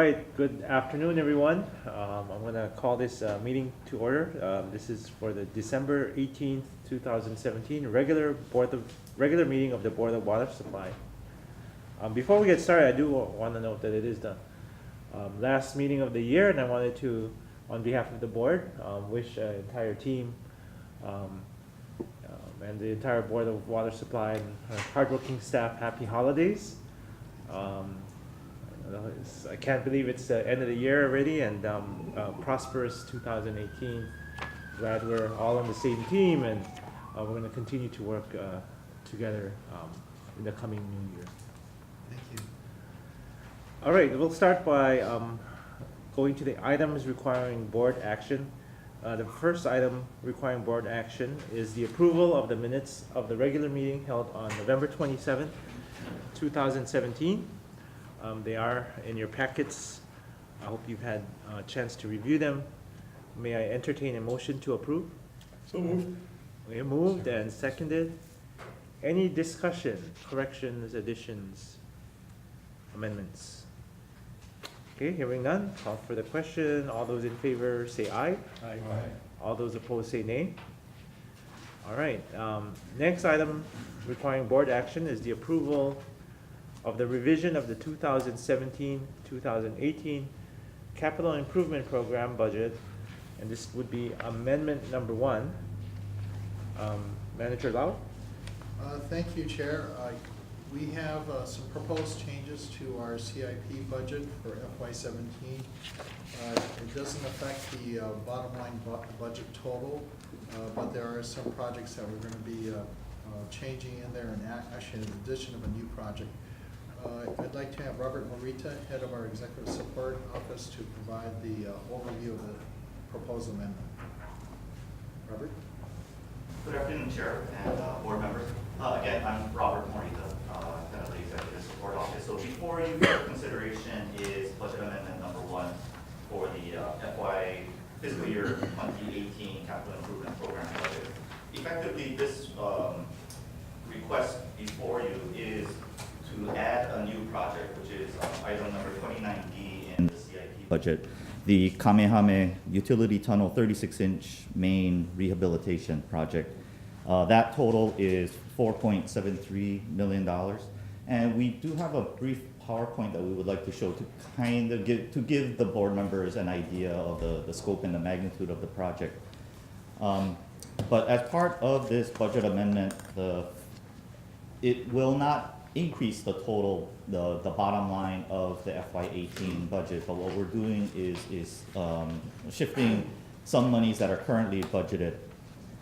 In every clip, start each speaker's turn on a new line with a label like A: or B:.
A: right, good afternoon, everyone. I'm going to call this meeting to order. This is for the December 18th, 2017 regular meeting of the Board of Water Supply. Before we get started, I do want to note that it is the last meeting of the year, and I wanted to, on behalf of the board, wish the entire team and the entire Board of Water Supply and our hardworking staff happy holidays. I can't believe it's the end of the year already, and prosperous 2018. Glad we're all on the same team, and we're going to continue to work together in the coming new year.
B: Thank you.
A: All right, we'll start by going to the items requiring board action. The first item requiring board action is the approval of the minutes of the regular meeting held on November 27th, 2017. They are in your packets. I hope you've had a chance to review them. May I entertain a motion to approve?
B: So moved.
A: We have moved and seconded. Any discussion, corrections, additions, amendments? Okay, hearing none, call for the question. All those in favor say aye.
B: Aye.
A: All those opposed say nay. All right, next item requiring board action is the approval of the revision of the 2017-2018 Capital Improvement Program budget, and this would be amendment number 1. Manager Lau?
B: Thank you, Chair. We have some proposed changes to our CIP budget for FY17. It doesn't affect the bottom line budget total, but there are some projects that we're going to be changing in there, and actually in addition of a new project. I'd like to have Robert Morita, head of our Executive Support Office, to provide the overview of the proposed amendment. Robert?
C: Good afternoon, Chair and board members. Again, I'm Robert Morita, head of the Executive Support Office. So before you for consideration is budget amendment number 1 for the fiscal year 2018 Capital Improvement Program budget. Effectively, this request before you is to add a new project, which is item number 29D in the CIP budget, the Kamehame Utility Tunnel 36-inch main rehabilitation project. That total is $4.73 million, and we do have a brief PowerPoint that we would like to show to kind of give the board members an idea of the scope and the magnitude of the project. But as part of this budget amendment, it will not increase the total, the bottom line of the FY18 budget, but what we're doing is shifting some monies that are currently budgeted.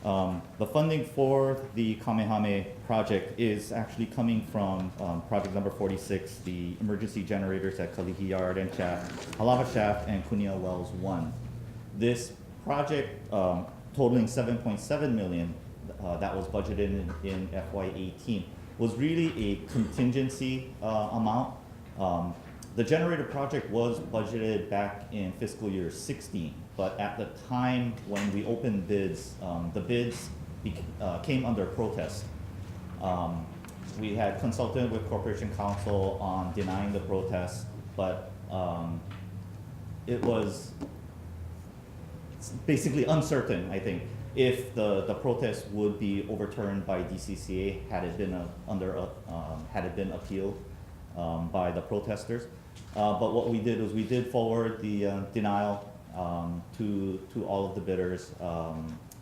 C: The funding for the Kamehame project is actually coming from project number 46, the emergency generators at Kalihi Yard and Shaft, Halava Shaft, and Kunia Wells 1. This project, totaling $7.7 million that was budgeted in FY18, was really a contingency amount. The generator project was budgeted back in fiscal year 16, but at the time when we opened bids, the bids came under protest. We had consulted with Corporation Counsel on denying the protest, but it was basically uncertain, I think, if the protest would be overturned by DCCA had it been appealed by the protesters. But what we did was we did forward the denial to all of the bidders,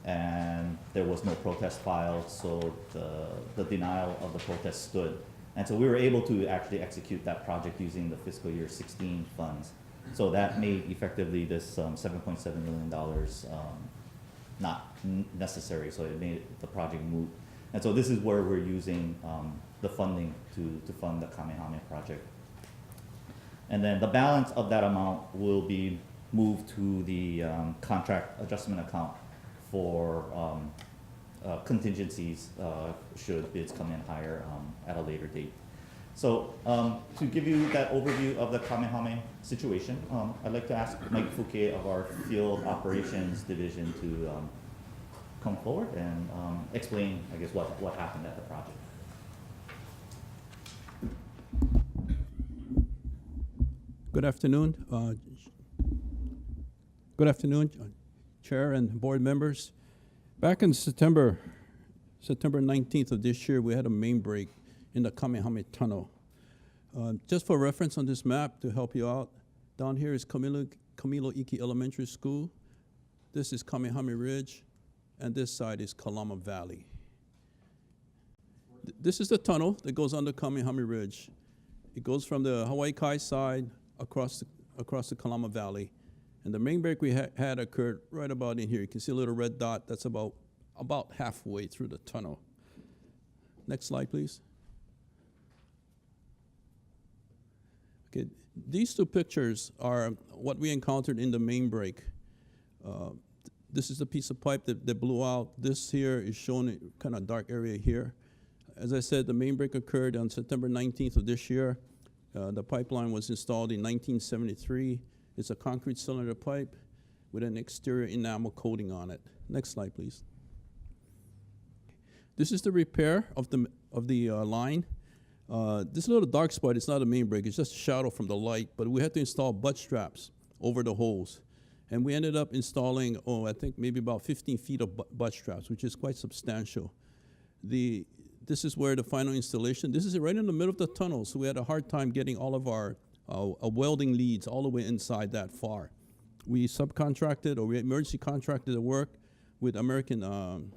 C: and there was no protest filed, so the denial of the protest stood. And so we were able to actually execute that project using the fiscal year 16 funds. So that made effectively this $7.7 million not necessary, so it made the project moot. And so this is where we're using the funding to fund the Kamehame project. And then the balance of that amount will be moved to the contract adjustment account for contingencies should bids come in higher at a later date. So to give you that overview of the Kamehame situation, I'd like to ask Mike Fouquet of our Field Operations Division to come forward and explain, I guess, what happened at the project.
D: Good afternoon. Good afternoon, Chair and board members. Back in September 19th of this year, we had a main break in the Kamehame Tunnel. Just for reference on this map to help you out, down here is Camilo Iki Elementary School. This is Kamehame Ridge, and this side is Kalama Valley. This is the tunnel that goes under Kamehame Ridge. It goes from the Hawaii Kai side across the Kalama Valley. And the main break we had occurred right about in here. You can see a little red dot. That's about halfway through the tunnel. Next slide, please. Okay, these two pictures are what we encountered in the main break. This is the piece of pipe that blew out. This here is shown in kind of dark area here. As I said, the main break occurred on September 19th of this year. The pipeline was installed in 1973. It's a concrete cylinder pipe with an exterior enamel coating on it. Next slide, please. This is the repair of the line. This little dark spot, it's not a main break, it's just a shadow from the light, but we had to install butt straps over the holes. And we ended up installing, I think maybe about 15 feet of butt straps, which is quite substantial. This is where the final installation, this is right in the middle of the tunnel, so we had a hard time getting all of our welding leads all the way inside that far. We subcontracted, or we emergency contracted the work with American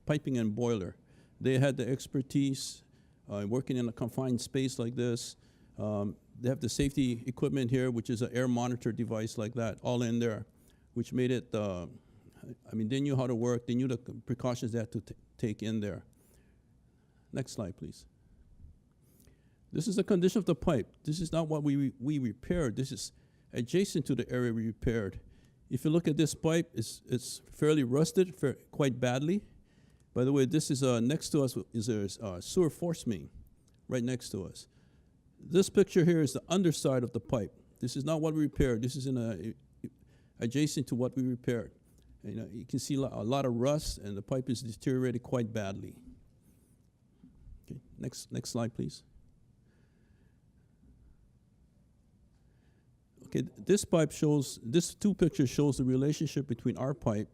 D: Piping and Boiler. They had the expertise working in a confined space like this. They have the safety equipment here, which is an air monitor device like that, all in there, which made it, they knew how to work. They knew the precautions they had to take in there. Next slide, please. This is the condition of the pipe. This is not what we repaired. This is adjacent to the area we repaired. If you look at this pipe, it's fairly rusted, quite badly. By the way, this is next to us is a sewer force main, right next to us. This picture here is the underside of the pipe. This is not what we repaired. This is adjacent to what we repaired. And, you can see a lot of rust, and the pipe is deteriorated quite badly. Okay, next slide, please. Okay, this two pictures shows the relationship between our pipe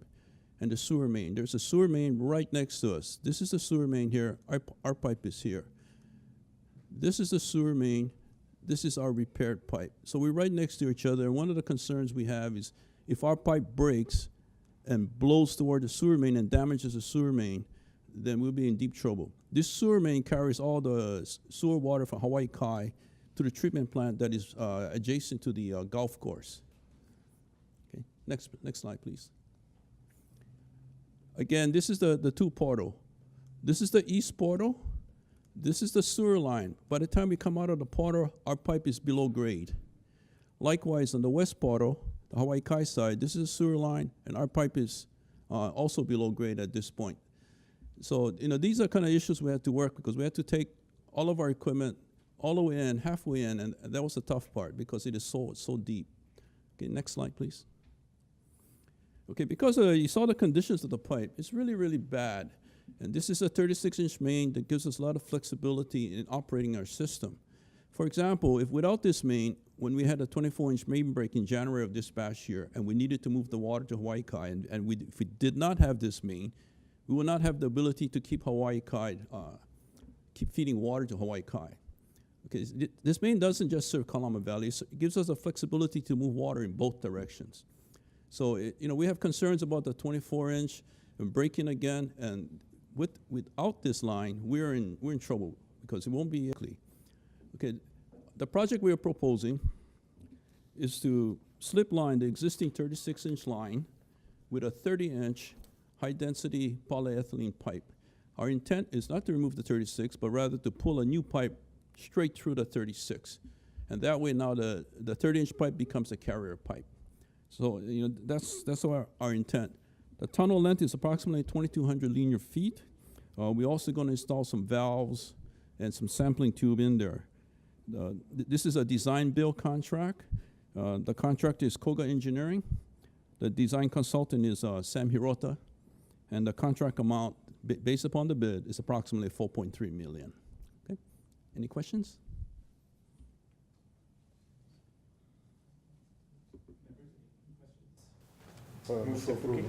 D: and the sewer main. There's a sewer main right next to us. This is the sewer main here. Our pipe is here. This is the sewer main. This is our repaired pipe. So we're right next to each other. And one of the concerns we have is if our pipe breaks and blows toward the sewer main and damages the sewer main, then we'll be in deep trouble. This sewer main carries all the sewer water from Hawaii Kai to the treatment plant that is adjacent to the golf course. Okay, next slide, please. Again, this is the two portal. This is the east portal. This is the sewer line. By the time we come out of the portal, our pipe is below grade. Likewise, on the west portal, the Hawaii Kai side, this is a sewer line, and our pipe is also below grade at this point. So, these are kind of issues we had to work because we had to take all of our equipment all the way in, halfway in, and that was the tough part because it is so deep. Okay, next slide, please. Okay, because you saw the conditions of the pipe, it's really, really bad. And this is a 36-inch main that gives us a lot of flexibility in operating our system. For example, if without this main, when we had a 24-inch main break in January of this past year, and we needed to move the water to Hawaii Kai, and if we did not have this main, we will not have the ability to keep Hawaii Kai, keep feeding water to Hawaii Kai. Okay, this main doesn't just serve Kalama Valley, so it gives us the flexibility to move water in both directions. So, we have concerns about the 24-inch and breaking again, and without this line, we're in trouble because it won't be likely. Okay, the project we are proposing is to slip line the existing 36-inch line with a 30-inch high-density polyethylene pipe. Our intent is not to remove the 36, but rather to pull a new pipe straight through the 36. And that way now the 30-inch pipe becomes a carrier pipe. So, that's our intent. The tunnel length is approximately 2,200 linear feet. We're also going to install some valves and some sampling tube in there. This is a design build contract. The contractor is Koga Engineering. The design consultant is Sam Hirota. And the contract amount, based upon the bid, is approximately $4.3 million. Okay, any questions?
A: for Mr. Fuki.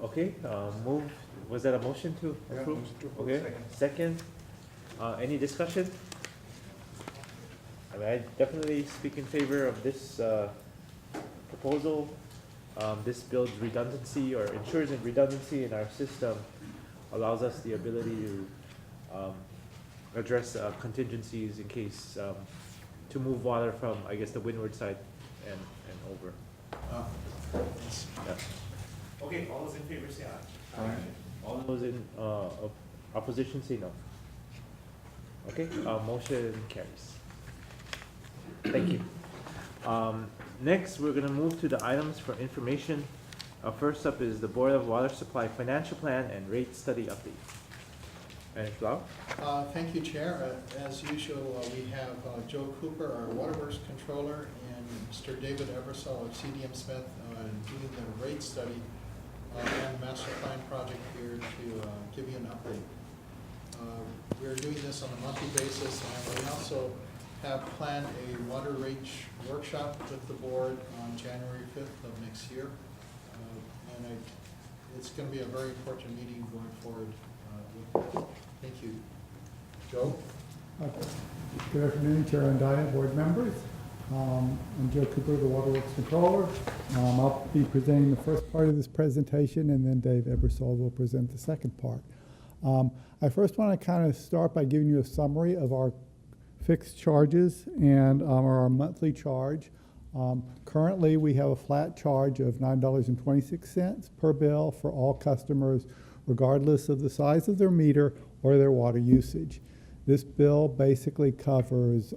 A: Okay, move, was that a motion to approve? Okay, second, any discussion? I mean, I definitely speak in favor of this, proposal. This builds redundancy or ensures that redundancy in our system, allows us the ability to, address, contingencies in case, to move water from, I guess, the windward side and over.
B: Yes.
A: Yeah. Okay, all those in favor say aye. Aye. All those in, opposition say no. Okay, motion carries. Thank you. Next, we're gonna move to the items for information. First up is the Board of Water Supply Financial Plan and Rate Study Update. And Blau?
B: Thank you, Chair. As usual, we have Joe Cooper, our Waterworks Controller, and Mr. David Ebersol of CDM Smith doing the rate study and master plan project here to give you an update. We're doing this on a monthly basis, and we also have planned a water rate workshop with the board on January 5th of next year. It's going to be a very important meeting going forward. Thank you. Joe?
E: Good afternoon, Chair and Diane, board members. I'm Joe Cooper, the Waterworks Controller. I'll be presenting the first part of this presentation, and then Dave Ebersol will present the second part. I first want to kind of start by giving you a summary of our fixed charges and our monthly charge. Currently, we have a flat charge of $9.26 per bill for all customers, regardless of the size of their meter or their water usage. This bill basically covers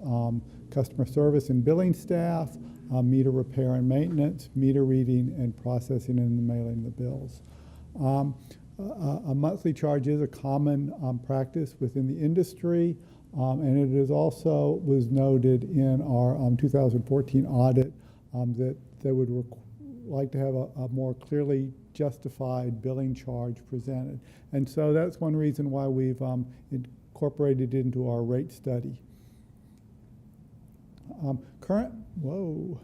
E: customer service and billing staff, meter repair and maintenance, meter reading and processing and mailing the bills. A monthly charge is a common practice within the industry, and it is also was noted in our 2014 audit that they would like to have a more clearly justified billing charge presented. And so that's one reason why we've incorporated it into our rate study. Currently,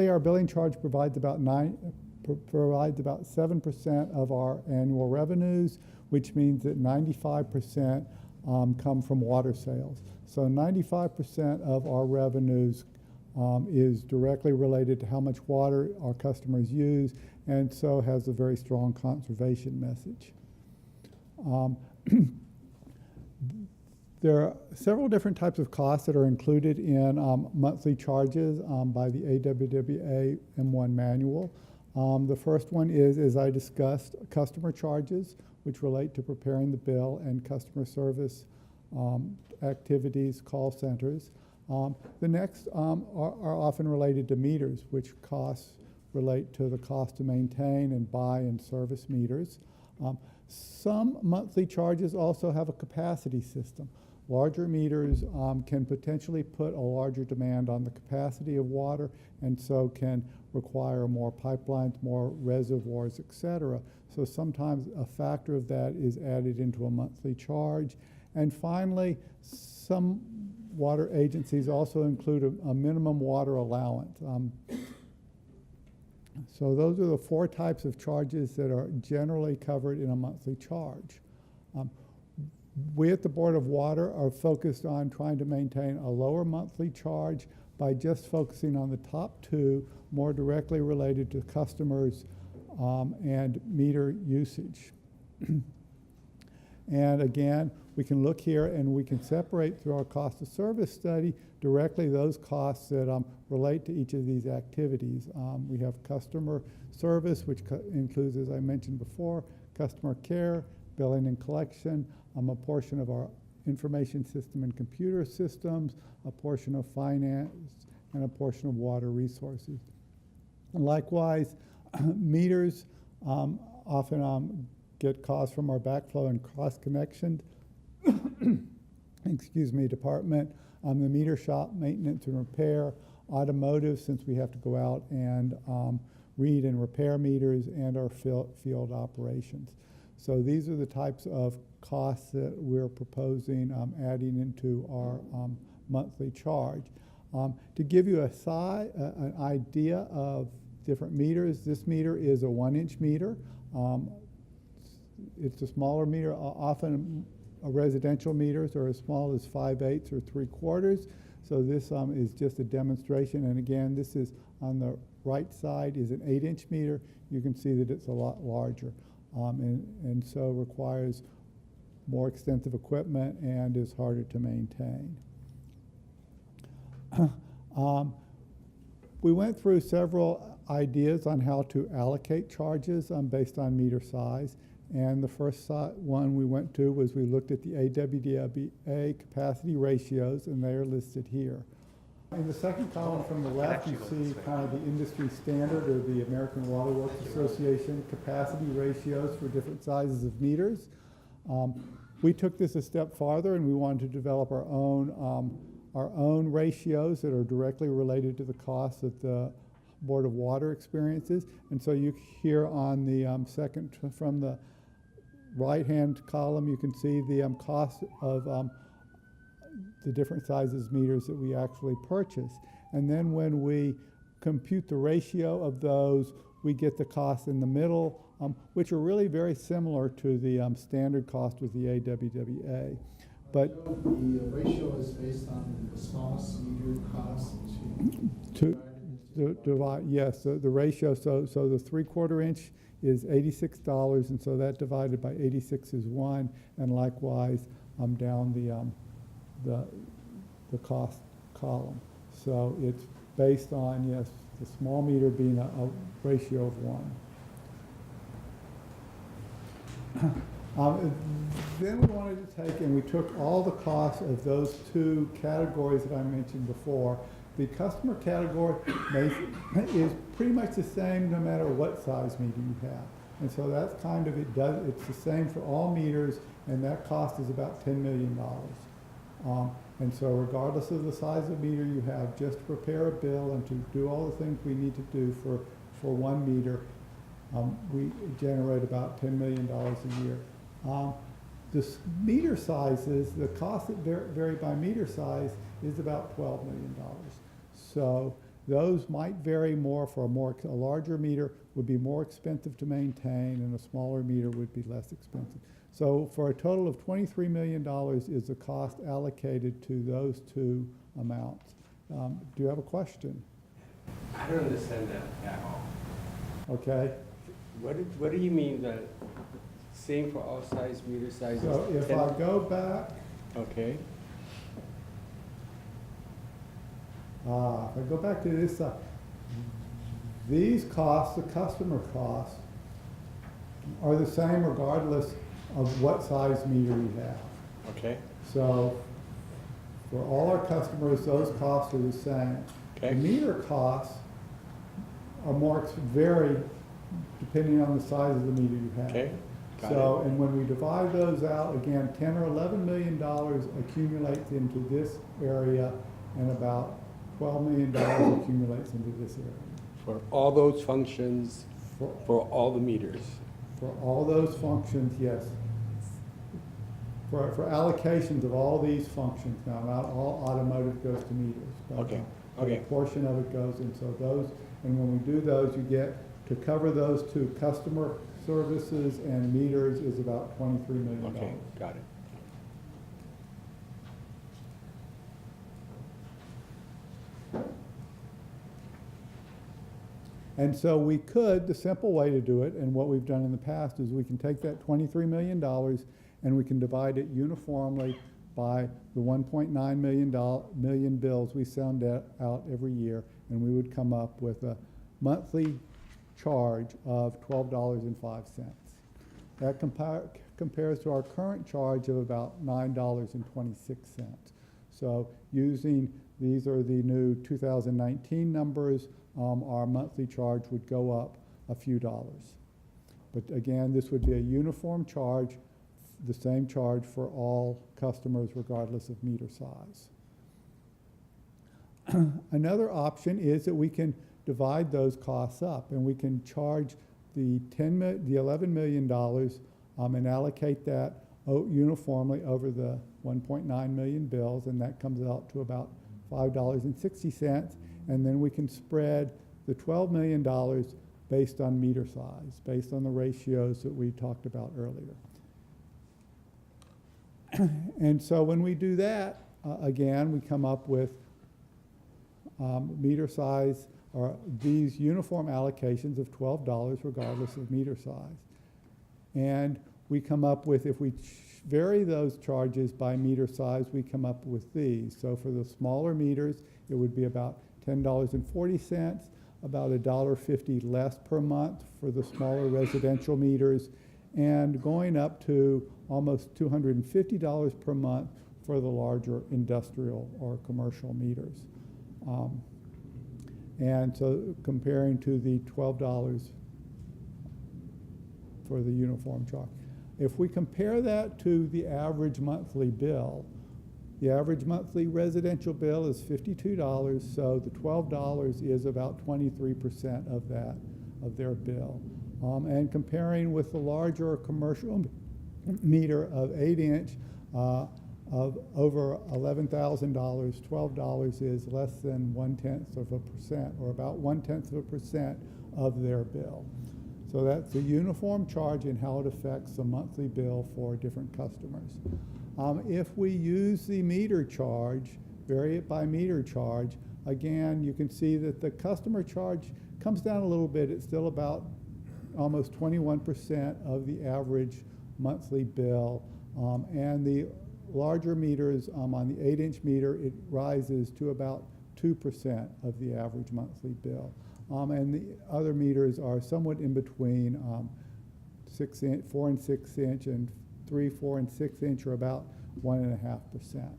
E: our billing charge provides about 7% of our annual revenues, which means that 95% come from water sales. So 95% of our revenues is directly related to how much water our customers use, and so has a very strong conservation message. There are several different types of costs that are included in monthly charges by the AWWA M1 manual. The first one is, as I discussed, customer charges, which relate to preparing the bill and customer service activities, call centers. The next are often related to meters, which costs relate to the cost to maintain and buy and service meters. Some monthly charges also have a capacity system. Larger meters can potentially put a larger demand on the capacity of water, and so can require more pipelines, more reservoirs, etc. So sometimes a factor of that is added into a monthly charge. And finally, some water agencies also include a minimum water allowance. So those are the four types of charges that are generally covered in a monthly charge. We at the Board of Water are focused on trying to maintain a lower monthly charge by just focusing on the top two, more directly related to customers and meter usage. And again, we can look here and we can separate through our cost of service study directly those costs that relate to each of these activities. We have customer service, which includes, as I mentioned before, customer care, billing and collection, a portion of our information system and computer systems, a portion of finance, and a portion of water resources. And likewise, meters often get costs from our backflow and cross-connection department, the meter shop, maintenance and repair, automotive, since we have to go out and read and repair meters, and our field operations. So these are the types of costs that we're proposing adding into our monthly charge. To give you an idea of different meters, this meter is a 1-inch meter. It's a smaller meter. Often residential meters are as small as 5/8 or 3/4. So this is just a demonstration. And again, this is on the right side is an 8-inch meter. You can see that it's a lot larger, and so requires more extensive equipment and is harder to maintain. We went through several ideas on how to allocate charges based on meter size. And the first one we went to was we looked at the AWDA capacity ratios, and they are listed here. In the second column from the left, you see kind of the industry standard, or the American Water Works Association capacity ratios for different sizes of meters. We took this a step farther, and we wanted to develop our own ratios that are directly related to the costs that the Board of Water experiences. And so you here on the second from the right-hand column, you can see the cost of the different sizes meters that we actually purchase. And then when we compute the ratio of those, we get the cost in the middle, which are really very similar to the standard cost with the AWWA. But
B: the ratio is based on the smallest meter cost
E: to divide, yes, the ratio, so the 3/4 inch is $86, and so that divided by 86 is 1, and likewise down the cost column. So it's based on, yes, the small meter being a ratio of 1. Then we wanted to take, and we took all the costs of those two categories that I mentioned before. The customer category is pretty much the same no matter what size meter you have. And so that's kind of, it's the same for all meters, and that cost is about $10 million. And so regardless of the size of meter you have, just to prepare a bill and to do all the things we need to do for one meter, we generate about $10 million a year. The meter sizes, the costs that vary by meter size is about $12 million. So those might vary more. For a larger meter would be more expensive to maintain, and a smaller meter would be less expensive. So for a total of $23 million is the cost allocated to those two amounts. Do you have a question?
F: I don't understand that at all.
E: Okay.
F: What do you mean that same for all size, meter sizes?
E: So if I go back,
F: Okay.
E: if I go back to this side, these costs, the customer costs, are the same regardless of what size meter we have.
F: Okay.
E: So for all our customers, those costs are the same.
F: Okay.
E: The meter costs are vary depending on the size of the meter you have.
F: Okay. Got
E: So, and when we divide those out, again, $10 or $11 million accumulates into this area, and about $12 million accumulates into this area.
F: For all those functions, for all the meters.
E: For all those functions, yes. For allocations of all these functions, now not all automotive goes to meters. But
F: Okay,
E: a
F: okay.
E: portion of it goes, and so those, and when we do those, you get, to cover those two, customer services and meters is about $23 million.
F: Okay, got it.
E: And so we could, the simple way to do it, and what we've done in the past, is we can take that $23 million and we can divide it uniformly by the 1.9 million bills we send out every year, and we would come up with a monthly charge of $12.05. That compares to our current charge of about $9.26. So using, these are the new 2019 numbers, our monthly charge would go up a few dollars. But again, this would be a uniform charge, the same charge for all customers regardless of meter size. Another option is that we can divide those costs up, and we can charge the $11 million and allocate that uniformly over the 1.9 million bills, and that comes out to about $5.60, and then we can spread the $12 million based on meter size, based on the ratios that we talked about earlier. And so when we do that, again, we come up with meter size, or these uniform allocations of $12 regardless of meter size. And we come up with, if we vary those charges by meter size, we come up with these. So for the smaller meters, it would be about $10.40, about $1.50 less per month for the smaller residential meters, and going up to almost $250 per month for the larger industrial or commercial meters. And so comparing to the $12 for the uniform charge. If we compare that to the average monthly bill, the average monthly residential bill is $52, so the $12 is about 23% of that, of their bill. And comparing with the larger commercial meter of 8-inch of over $11,000, $12 is less than 0.1%, or about 0.1% of their bill. So that's a uniform charge and how it affects the monthly bill for different customers. If we use the meter charge, vary it by meter charge, again, you can see that the customer charge comes down a little bit. It's still about almost 21% of the average monthly bill. And the larger meters, on the 8-inch meter, it rises to about 2% of the average monthly bill. And the other meters are somewhat in between 4 and 6 inch, and 3, 4, and 6 inch are about 1.5%.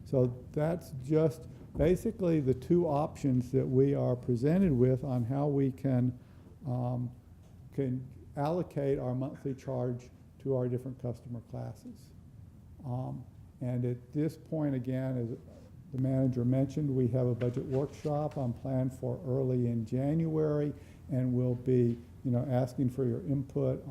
E: So that's just basically the two options that we are presented with on how we can allocate our monthly charge to our different customer classes. And at this point, again, as the manager mentioned, we have a budget workshop planned for early in January, and we'll be, asking for your input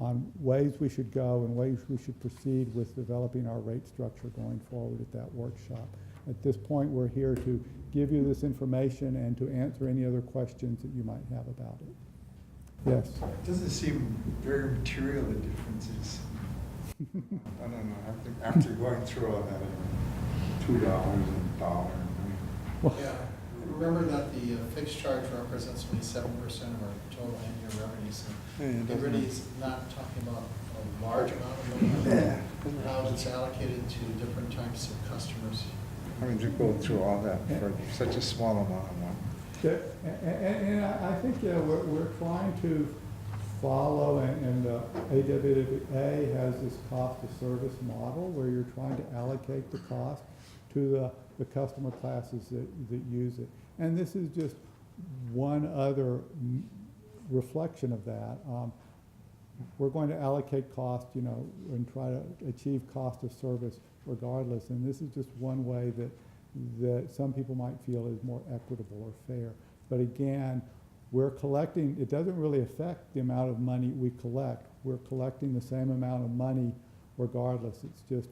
E: on ways we should go and ways we should proceed with developing our rate structure going forward at that workshop. At this point, we're here to give you this information and to answer any other questions that you might have about it. Yes?
G: It doesn't seem very material, the differences. I don't know, after going through all that, $2 and $1.
B: Yeah, remember that the fixed charge represents only 7% of our total annual revenue, so it really is not talking about a large amount of money.
G: Yeah.
B: How it's allocated to different types of customers.
G: I mean, to go through all that for such a small amount of money.
E: And I think we're trying to follow, and AWA has this cost of service model where you're trying to allocate the cost to the customer classes that use it. And this is just one other reflection of that. We're going to allocate cost, and try to achieve cost of service regardless. And this is just one way that some people might feel is more equitable or fair. But again, we're collecting, it doesn't really affect the amount of money we collect. We're collecting the same amount of money regardless. It's just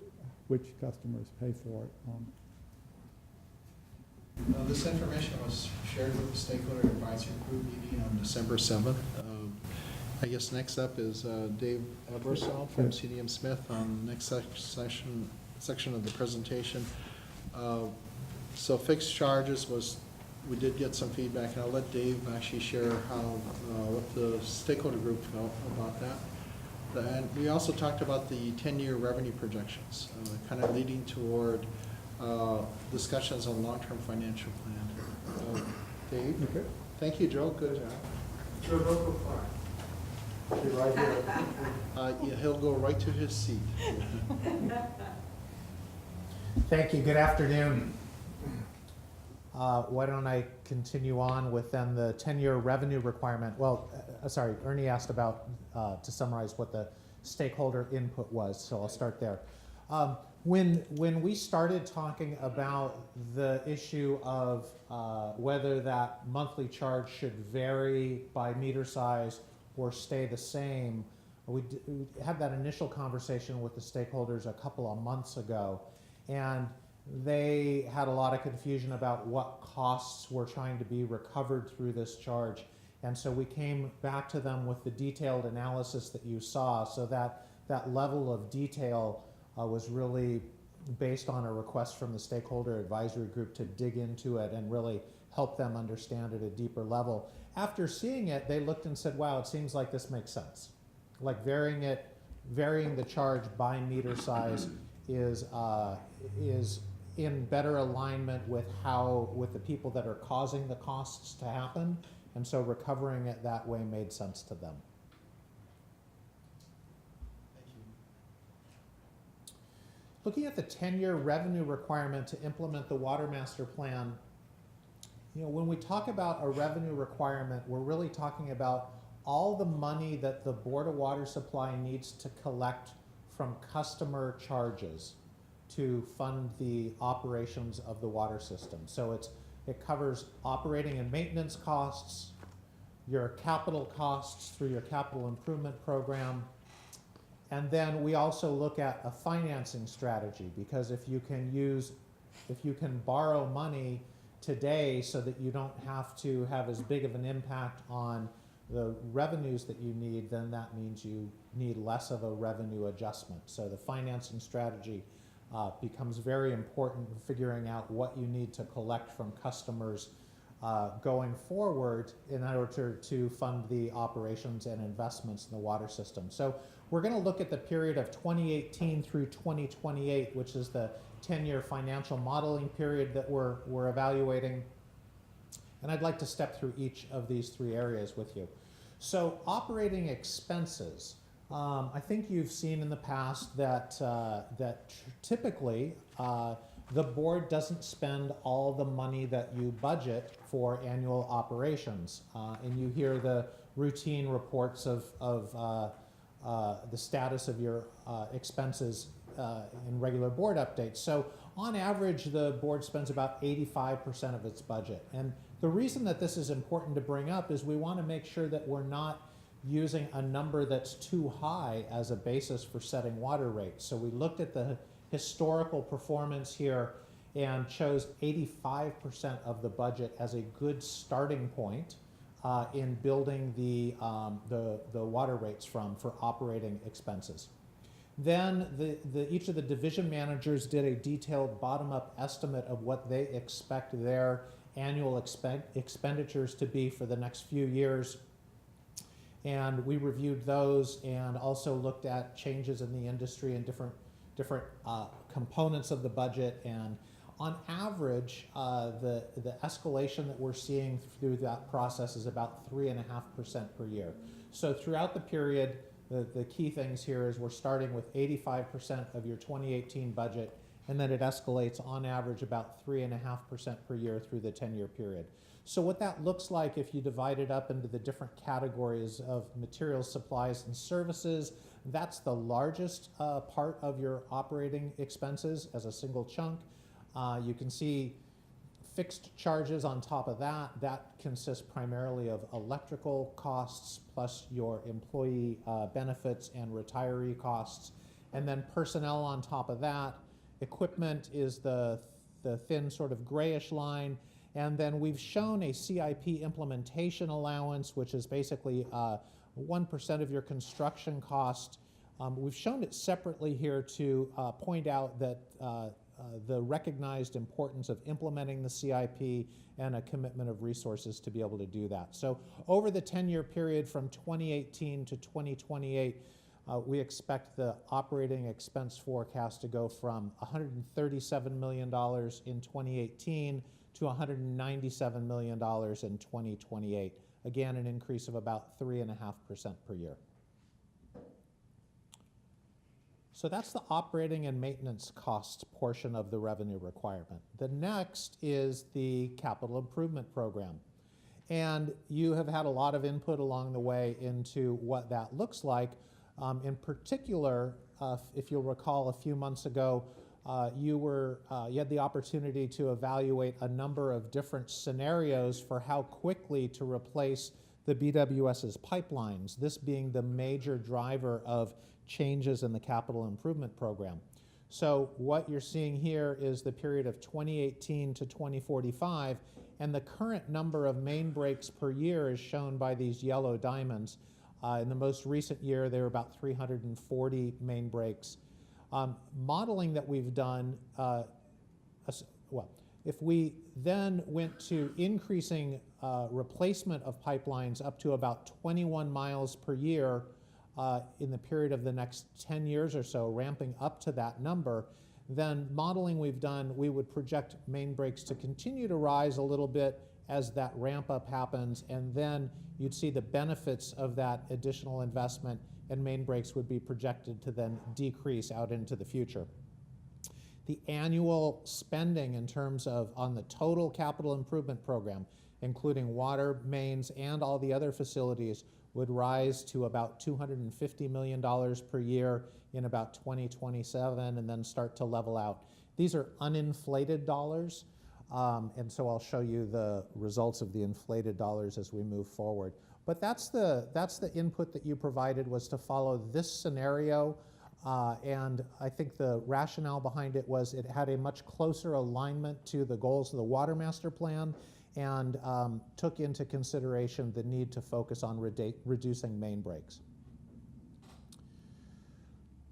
E: which customers pay for it.
B: This information was shared with the Stakeholder Advisory Group meeting on December 7th. I guess next up is Dave Ebersol from CDM Smith on the next section of the presentation. So fixed charges we did get some feedback, and I'll let Dave actually share what the stakeholder group felt about that. And we also talked about the 10-year revenue projections, kind of leading toward discussions on long-term financial plan. Dave?
E: Okay.
B: Thank you, Joe. Good job.
F: Joe, don't go far. You're right here.
B: Yeah, he'll go right to his seat.
H: Thank you. Good afternoon. Why don't I continue on with then the 10-year revenue requirement? Well, sorry, Ernie asked about, to summarize what the stakeholder input was, so I'll start there. When we started talking about the issue of whether that monthly charge should vary by meter size or stay the same, we had that initial conversation with the stakeholders a couple of months ago. And they had a lot of confusion about what costs were trying to be recovered through this charge. And so we came back to them with the detailed analysis that you saw, so that that level of detail was really based on a request from the stakeholder advisory group to dig into it and really help them understand at a deeper level. After seeing it, they looked and said, wow, it seems like this makes sense. Like varying the charge by meter size is in better alignment with the people that are causing the costs to happen, and so recovering it that way made sense to them.
B: Thank you.
H: Looking at the 10-year revenue requirement to implement the Water Master Plan, when we talk about a revenue requirement, we're really talking about all the money that the Board of Water Supply needs to collect from customer charges to fund the operations of the water system. So it covers operating and maintenance costs, your capital costs through your capital improvement program, and then we also look at a financing strategy, because if you can borrow money today so that you don't have to have as big of an impact on the revenues that you need, then that means you need less of a revenue adjustment. So the financing strategy becomes very important in figuring out what you need to collect from customers going forward in order to fund the operations and investments in the water system. So we're going to look at the period of 2018 through 2028, which is the 10-year financial modeling period that we're evaluating. And I'd like to step through each of these three areas with you. So operating expenses. I think you've seen in the past that, typically the board doesn't spend all the money that you budget for annual operations. And you hear the routine reports of the status of your expenses in regular board updates. So on average, the board spends about 85% of its budget. And the reason that this is important to bring up is we want to make sure that we're not using a number that's too high as a basis for setting water rates. So we looked at the historical performance here and chose 85% of the budget as a good starting point in building the water rates for operating expenses. Then each of the division managers did a detailed bottom-up estimate of what they expect their annual expenditures to be for the next few years. And we reviewed those and also looked at changes in the industry and different components of the budget. And on average, the escalation that we're seeing through that process is about 3.5% per year. So throughout the period, the key things here is we're starting with 85% of your 2018 budget, and then it escalates on average about 3.5% per year through the 10-year period. So what that looks like if you divide it up into the different categories of materials, supplies, and services, that's the largest part of your operating expenses as a single chunk. You can see fixed charges on top of that. That consists primarily of electrical costs plus your employee benefits and retiree costs. And then personnel on top of that. Equipment is the thin sort of grayish line. And then we've shown a CIP implementation allowance, which is basically 1% of your construction cost. We've shown it separately here to point out that the recognized importance of implementing the CIP and a commitment of resources to be able to do that. So over the 10-year period from 2018 to 2028, we expect the operating expense forecast to go from $137 million in 2018 to $197 million in 2028. Again, an increase of about 3.5% per year. So that's the operating and maintenance cost portion of the revenue requirement. The next is the capital improvement program. And you have had a lot of input along the way into what that looks like. In particular, if you'll recall a few months ago, you had the opportunity to evaluate a number of different scenarios for how quickly to replace the BWS's pipelines, this being the major driver of changes in the capital improvement program. So what you're seeing here is the period of 2018 to 2045, and the current number of main breaks per year is shown by these yellow diamonds. In the most recent year, there were about 340 main breaks. Modeling that we've done, if we then went to increasing replacement of pipelines up to about 21 miles per year in the period of the next 10 years or so, ramping up to that number, then modeling we've done, we would project main breaks to continue to rise a little bit as that ramp up happens, and then you'd see the benefits of that additional investment, and main breaks would be projected to then decrease out into the future. The annual spending in terms of on the total capital improvement program, including water, mains, and all the other facilities, would rise to about $250 million per year in about 2027 and then start to level out. These are uninflated dollars, and so I'll show you the results of the inflated dollars as we move forward. But that's the input that you provided, was to follow this scenario. And I think the rationale behind it was it had a much closer alignment to the goals of the Water Master Plan, and took into consideration the need to focus on reducing main breaks.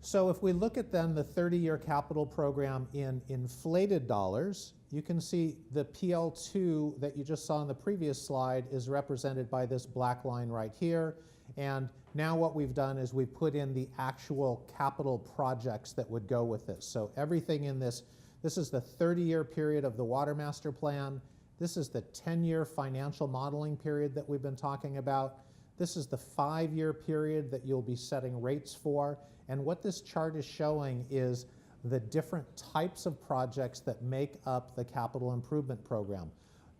H: So if we look at then the 30-year capital program in inflated dollars, you can see the PL2 that you just saw on the previous slide is represented by this black line right here. And now what we've done is we put in the actual capital projects that would go with this. So everything in this is the 30-year period of the Water Master Plan. This is the 10-year financial modeling period that we've been talking about. This is the 5-year period that you'll be setting rates for. And what this chart is showing is the different types of projects that make up the capital improvement program.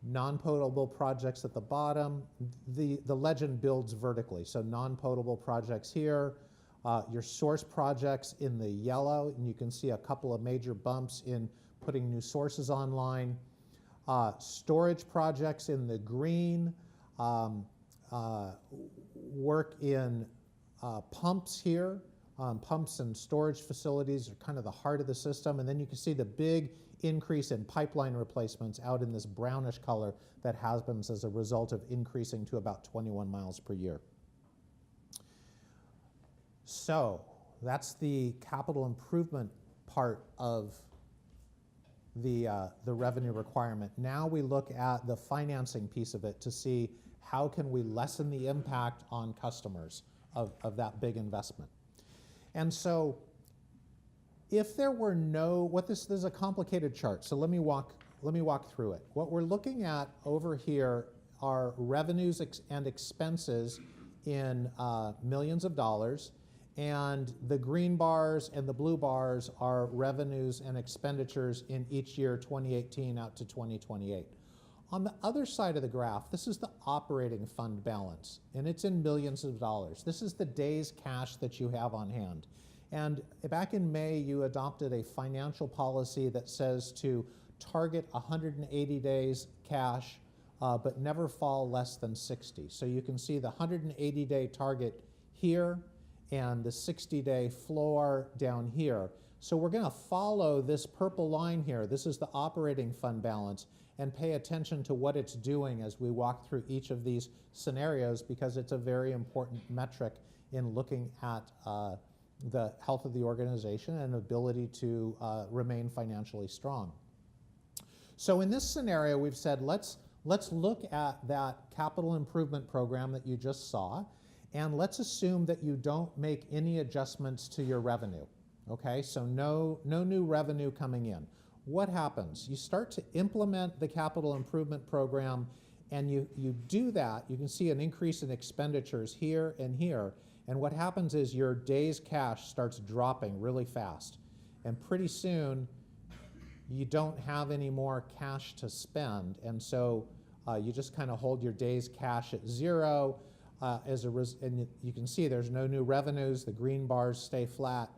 H: Non-potable projects at the bottom. The legend builds vertically, so non-potable projects here. Your source projects in the yellow, and you can see a couple of major bumps in putting new sources online. Storage projects in the green. Work in pumps here. Pumps and storage facilities are kind of the heart of the system. And then you can see the big increase in pipeline replacements out in this brownish color that happens as a result of increasing to about 21 miles per year. So that's the capital improvement part of the revenue requirement. Now we look at the financing piece of it to see how can we lessen the impact on customers of that big investment. And so if there were no, this is a complicated chart, so let me walk through it. What we're looking at over here are revenues and expenses in millions of dollars, and the green bars and the blue bars are revenues and expenditures in each year, 2018 out to 2028. On the other side of the graph, this is the operating fund balance, and it's in millions of dollars. This is the day's cash that you have on hand. And back in May, you adopted a financial policy that says to target 180 days cash, but never fall less than 60. So you can see the 180-day target here and the 60-day floor down here. So we're going to follow this purple line here. This is the operating fund balance, and pay attention to what it's doing as we walk through each of these scenarios, because it's a very important metric in looking at the health of the organization and ability to remain financially strong. So in this scenario, we've said let's look at that capital improvement program that you just saw, and let's assume that you don't make any adjustments to your revenue. Okay, so no new revenue coming in. What happens? You start to implement the capital improvement program, and you do that. You can see an increase in expenditures here and here. And what happens is your days cash starts dropping really fast. And pretty soon, you don't have any more cash to spend. And so you just kind of hold your days cash at zero. And you can see there's no new revenues. The green bars stay flat.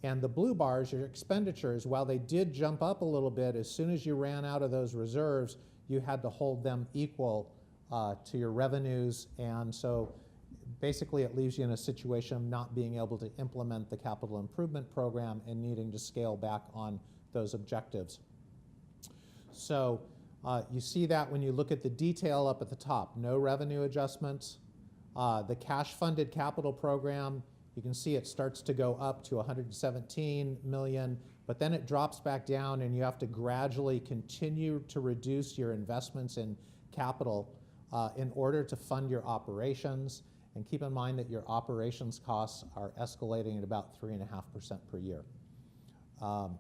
H: And the blue bars, your expenditures, while they did jump up a little bit, as soon as you ran out of those reserves, you had to hold them equal to your revenues. And so basically it leaves you in a situation of not being able to implement the capital improvement program and needing to scale back on those objectives. So you see that when you look at the detail up at the top, no revenue adjustments. The cash funded capital program, you can see it starts to go up to 117 million, but then it drops back down and you have to gradually continue to reduce your investments in capital in order to fund your operations. And keep in mind that your operations costs are escalating at about 3.5% per year.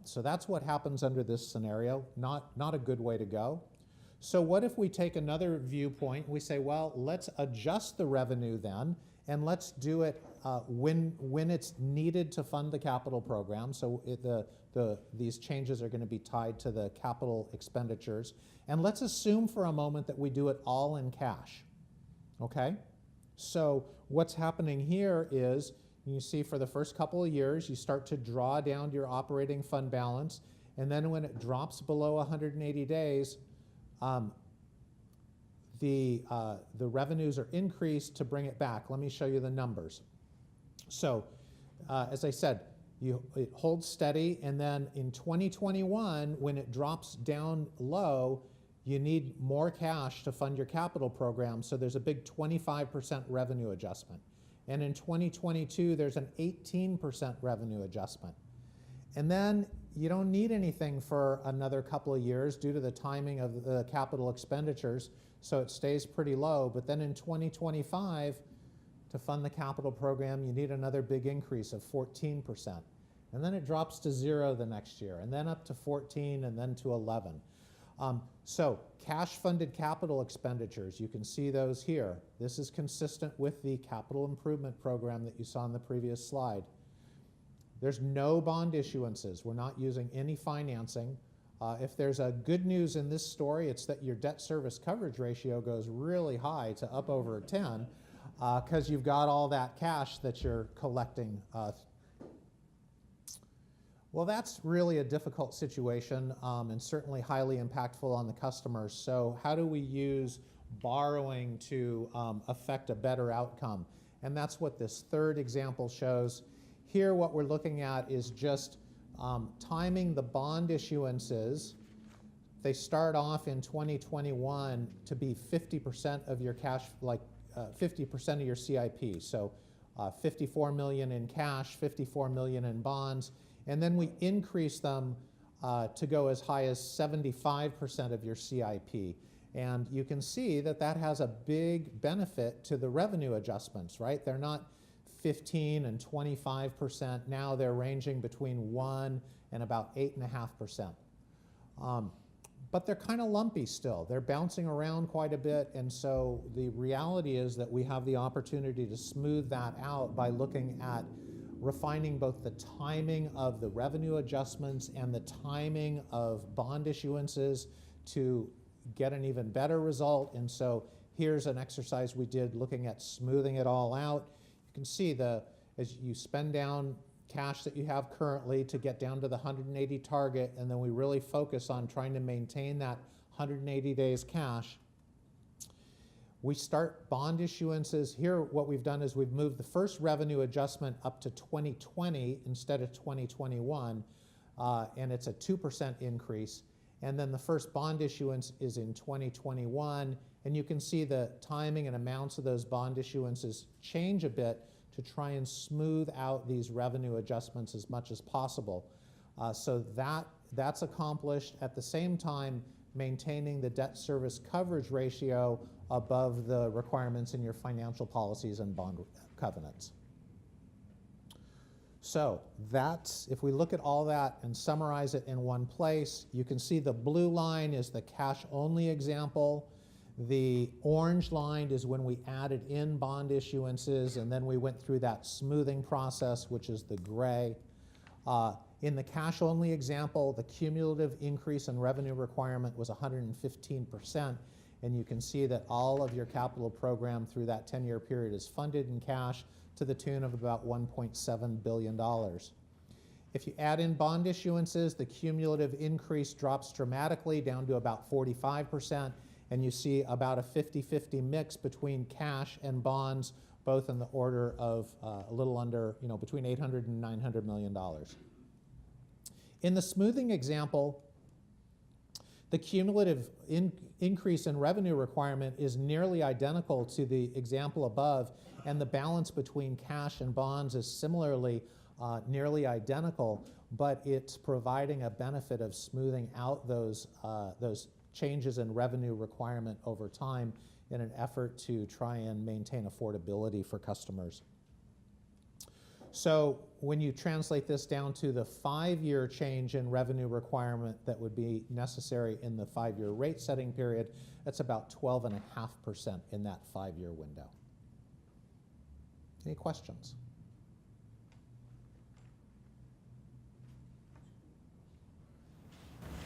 H: So that's what happens under this scenario. Not a good way to go. So what if we take another viewpoint? We say, well, let's adjust the revenue then, and let's do it when it's needed to fund the capital program. So these changes are going to be tied to the capital expenditures. And let's assume for a moment that we do it all in cash. Okay? So what's happening here is, you see for the first couple of years, you start to draw down your operating fund balance, and then when it drops below 180 days, the revenues are increased to bring it back. Let me show you the numbers. So as I said, it holds steady, and then in 2021, when it drops down low, you need more cash to fund your capital program, so there's a big 25% revenue adjustment. And in 2022, there's an 18% revenue adjustment. And then you don't need anything for another couple of years due to the timing of the capital expenditures, so it stays pretty low. But then in 2025, to fund the capital program, you need another big increase of 14%. And then it drops to 0 the next year, and then up to 14, and then to 11. So cash-funded capital expenditures, you can see those here. This is consistent with the capital improvement program that you saw in the previous slide. There's no bond issuances. We're not using any financing. If there's a good news in this story, it's that your debt service coverage ratio goes really high to up over 10 because you've got all that cash that you're collecting. Well, that's really a difficult situation and certainly highly impactful on the customers. So how do we use borrowing to affect a better outcome? And that's what this third example shows. Here, what we're looking at is just timing the bond issuances. They start off in 2021 to be 50% of your cash, like 50% of your CIP. So 54 million in cash, 54 million in bonds. And then we increase them to go as high as 75% of your CIP. And you can see that that has a big benefit to the revenue adjustments, right? They're not 15 and 25%. Now they're ranging between 1 and about 8.5%. But they're kind of lumpy still. They're bouncing around quite a bit. And so the reality is that we have the opportunity to smooth that out by looking at refining both the timing of the revenue adjustments and the timing of bond issuances to get an even better result. And so here's an exercise we did looking at smoothing it all out. You can see as you spend down cash that you have currently to get down to the 180 target, and then we really focus on trying to maintain that 180 days cash. We start bond issuances. Here, what we've done is we've moved the first revenue adjustment up to 2020 instead of 2021, and it's a 2% increase. And then the first bond issuance is in 2021, and you can see the timing and amounts of those bond issuances change a bit to try and smooth out these revenue adjustments as much as possible. So that's accomplished at the same time maintaining the debt service coverage ratio above the requirements in your financial policies and bond covenants. So that's, if we look at all that and summarize it in one place, you can see the blue line is the cash-only example. The orange line is when we added in bond issuances, and then we went through that smoothing process, which is the gray. In the cash-only example, the cumulative increase in revenue requirement was 115%, and you can see that all of your capital program through that 10-year period is funded in cash to the tune of about $1.7 billion. If you add in bond issuances, the cumulative increase drops dramatically down to about 45%, and you see about a 50-50 mix between cash and bonds both in the order of a little under, between $800 and $900 million. In the smoothing example, the cumulative increase in revenue requirement is nearly identical to the example above, and the balance between cash and bonds is similarly nearly identical, but it's providing a benefit of smoothing out those changes in revenue requirement over time in an effort to try and maintain affordability for customers. So when you translate this down to the 5-year change in revenue requirement that would be necessary in the 5-year rate setting period, that's about 12.5% in that 5-year window. Any questions?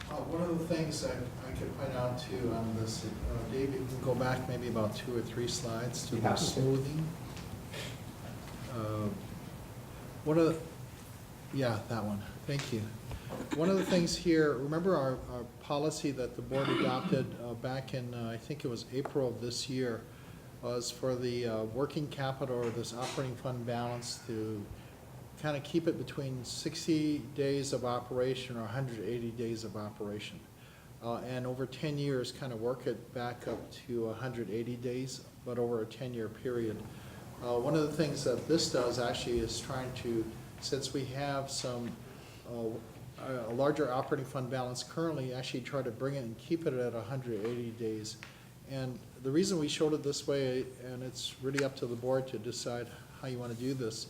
B: One of the things I could point out too on this, Dave, you can go back maybe about 2 or 3 slides to the smoothing. One of the, yeah, that one. Thank you. One of the things here, remember our policy that the board adopted back in, I think it was April of this year, was for the working capital or this operating fund balance to kind of keep it between 60 days of operation or 180 days of operation. And over 10 years, kind of work it back up to 180 days, but over a 10-year period. One of the things that this does actually is trying to, since we have some a larger operating fund balance currently, actually try to bring it and keep it at 180 days. And the reason we showed it this way, and it's really up to the board to decide how you want to do this,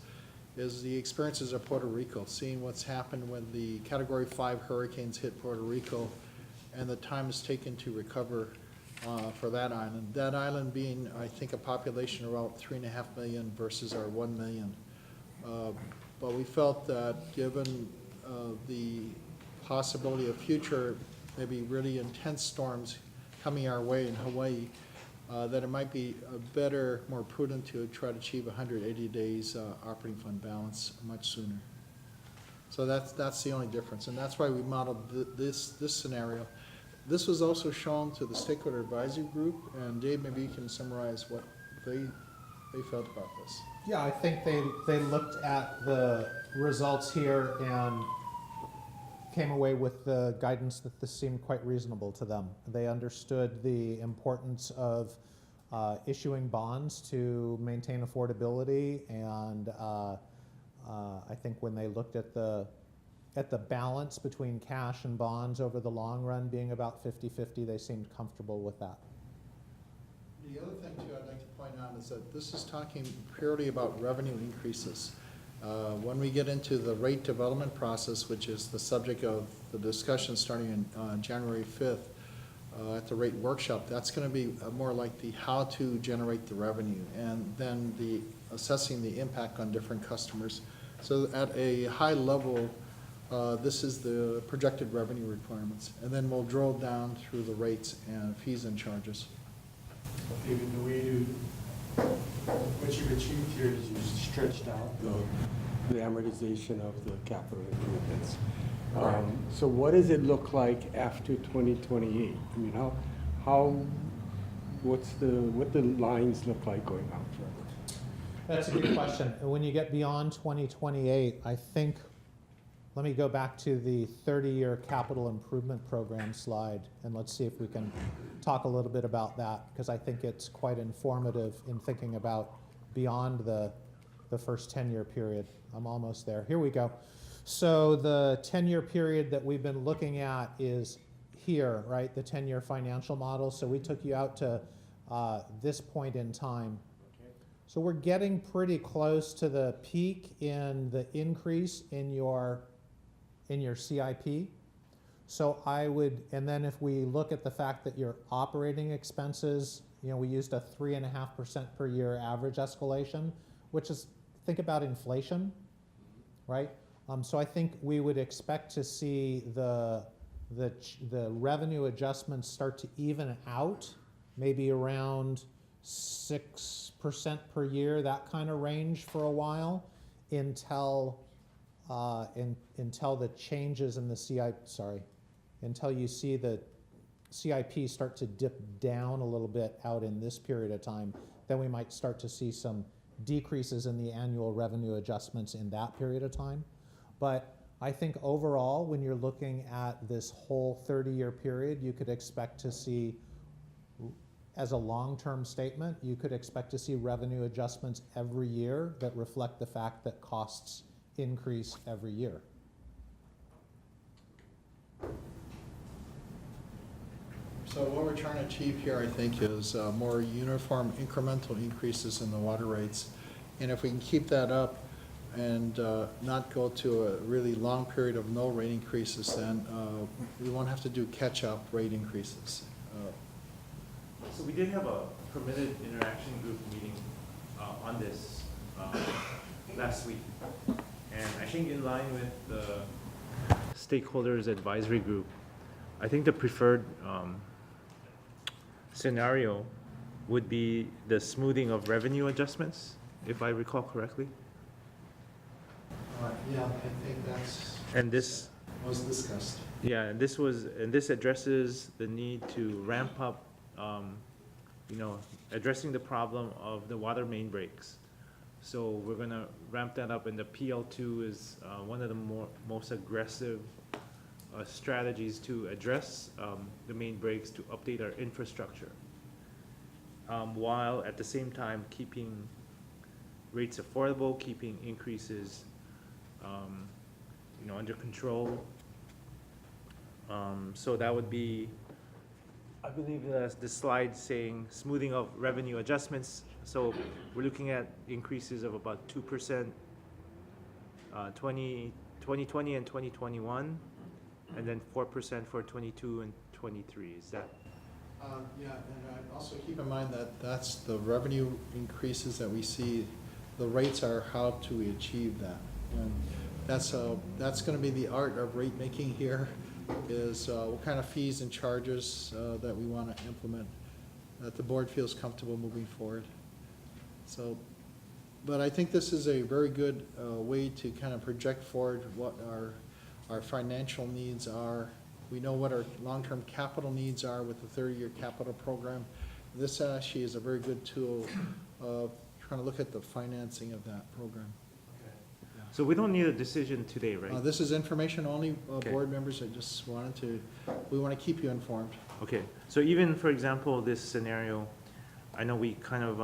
B: is the experiences of Puerto Rico, seeing what's happened when the Category 5 hurricanes hit Puerto Rico and the time it's taken to recover for that island. That island being, I think, a population of about 3.5 million versus our 1 million. But we felt that given the possibility of future, maybe really intense storms coming our way in Hawaii, that it might be better, more prudent to try to achieve 180 days operating fund balance much sooner. So that's the only difference, and that's why we modeled this scenario. This was also shown to the stakeholder advisory group, and Dave, maybe you can summarize what they felt about this.
H: Yeah, I think they looked at the results here and came away with the guidance that this seemed quite reasonable to them. They understood the importance of issuing bonds to maintain affordability, and I think when they looked at the balance between cash and bonds over the long run being about 50-50, they seemed comfortable with that.
B: The other thing too I'd like to point out is that this is talking purely about revenue increases. When we get into the rate development process, which is the subject of the discussion starting in January 5th at the rate workshop, that's going to be more like the how to generate the revenue and then the assessing the impact on different customers. So at a high level, this is the projected revenue requirements, and then we'll drill down through the rates and fees and charges.
I: David, the way you, what you've achieved here is you've stretched out the amortization of the capital improvements. So what does it look like after 2028? I mean, what the lines look like going out further?
H: That's a good question. And when you get beyond 2028, I think, let me go back to the 30-year capital improvement program slide, and let's see if we can talk a little bit about that, because I think it's quite informative in thinking about beyond the first 10-year period. I'm almost there. Here we go. So the 10-year period that we've been looking at is here, right? The 10-year financial model. So we took you out to this point in time. So we're getting pretty close to the peak in the increase in your CIP. So I would, and then if we look at the fact that your operating expenses, we used a 3.5% per year average escalation, which is, think about inflation, right? So I think we would expect to see the revenue adjustments start to even out, maybe around 6% per year, that kind of range for a while, until the changes in the CIP, until you see the CIP start to dip down a little bit out in this period of time, then we might start to see some decreases in the annual revenue adjustments in that period of time. But I think overall, when you're looking at this whole 30-year period, you could expect to see, as a long-term statement, you could expect to see revenue adjustments every year that reflect the fact that costs increase every year.
B: So what we're trying to achieve here, I think, is more uniform incremental increases in the water rates. And if we can keep that up and not go to a really long period of no rate increases, then we won't have to do catch-up rate increases.
A: So we did have a permitted interaction group meeting on this last week. And I think in line with the stakeholders advisory group, I think the preferred scenario would be the smoothing of revenue adjustments, if I recall correctly.
B: Yeah, I think that's
A: And this,
B: was discussed.
A: yeah, and this addresses the need to ramp up, addressing the problem of the water main breaks. So we're gonna ramp that up, and the PL2 is one of the most aggressive strategies to address the main breaks, to update our infrastructure, while at the same time keeping rates affordable, keeping increases under control. So that would be, I believe, the slide saying smoothing of revenue adjustments. So we're looking at increases of about 2%, 2020 and 2021, and then 4% for 22 and 23. Is that?
B: Yeah, and also keep in mind that that's the revenue increases that we see. The rates are how to we achieve that. And that's going to be the art of rate making here, is what kind of fees and charges that we want to implement, that the board feels comfortable moving forward. So, but I think this is a very good way to kind of project forward what our financial needs are. We know what our long-term capital needs are with the 30-year capital program. This actually is a very good tool of trying to look at the financing of that program.
A: So we don't need a decision today, right?
B: This is information only,
A: Okay.
B: board members. We want to keep you informed.
A: Okay, so even, for example, this scenario, I know we kind of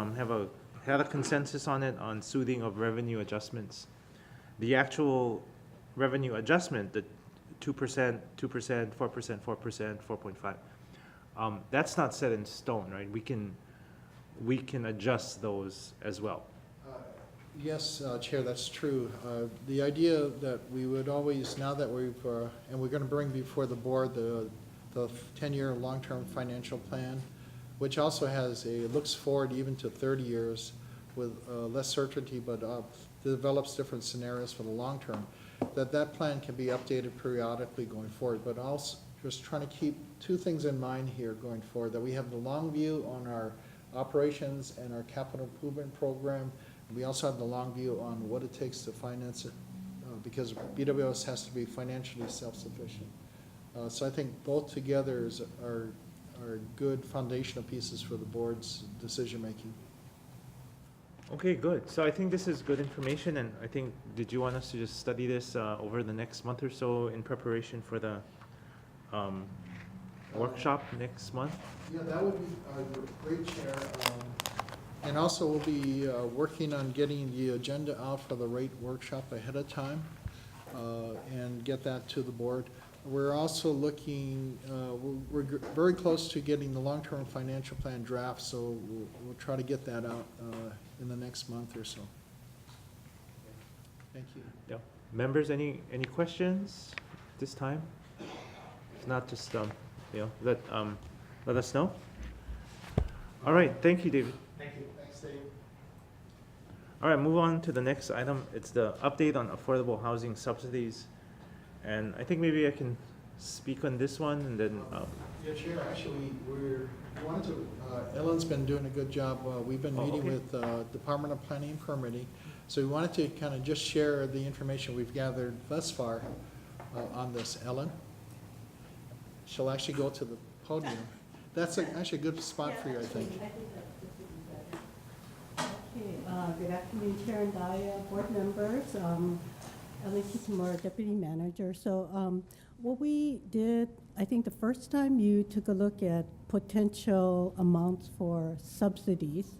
A: had a consensus on it, on soothing of revenue adjustments. The actual revenue adjustment, the 2%, 2%, 4%, 4%, 4.5, that's not set in stone, right? We can adjust those as well.
B: Yes, Chair, that's true. The idea that we would always, now that we've, and we're going to bring before the board the 10-year long-term financial plan, which also looks forward even to 30 years with less certainty, but develops different scenarios for the long term, that plan can be updated periodically going forward. But also just trying to keep two things in mind here going forward, that we have the long view on our operations and our capital improvement program. We also have the long view on what it takes to finance it, because BWS has to be financially self-sufficient. So I think both together are good foundational pieces for the board's decision-making.
A: Okay, good. So I think this is good information, and I think, did you want us to just study this over the next month or so in preparation for the workshop next month?
B: Yeah, that would be great, Chair. And also we'll be working on getting the agenda out for the rate workshop ahead of time and get that to the board. We're also looking, we're very close to getting the long-term financial plan draft, so we'll try to get that out in the next month or so. Thank you.
A: Yeah. Members, any questions this time? If not, just let us know. All right, thank you, David.
B: Thank you. Thanks, Dave.
A: All right, move on to the next item. It's the update on affordable housing subsidies. And I think maybe I can speak on this one, and then,
B: Yeah, Chair, actually, Ellen's been doing a good job. We've been meeting
A: okay.
B: with Department of Planning and Permitting. So we wanted to kind of just share the information we've gathered thus far on this. Ellen? She'll actually go to the podium. That's actually a good spot for you, I think.
J: Okay, Good afternoon, Chair and board members. Ellen Kitamura, Deputy Manager. So what we did, I think the first time you took a look at potential amounts for subsidies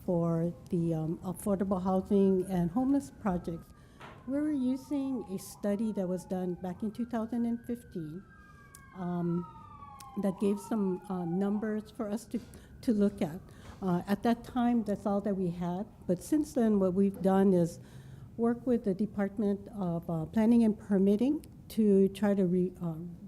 J: for the affordable housing and homeless projects, we were using a study that was done back in 2015 that gave some numbers for us to look at. At that time, that's all that we had. But since then, what we've done is work with the Department of Planning and Permitting to try to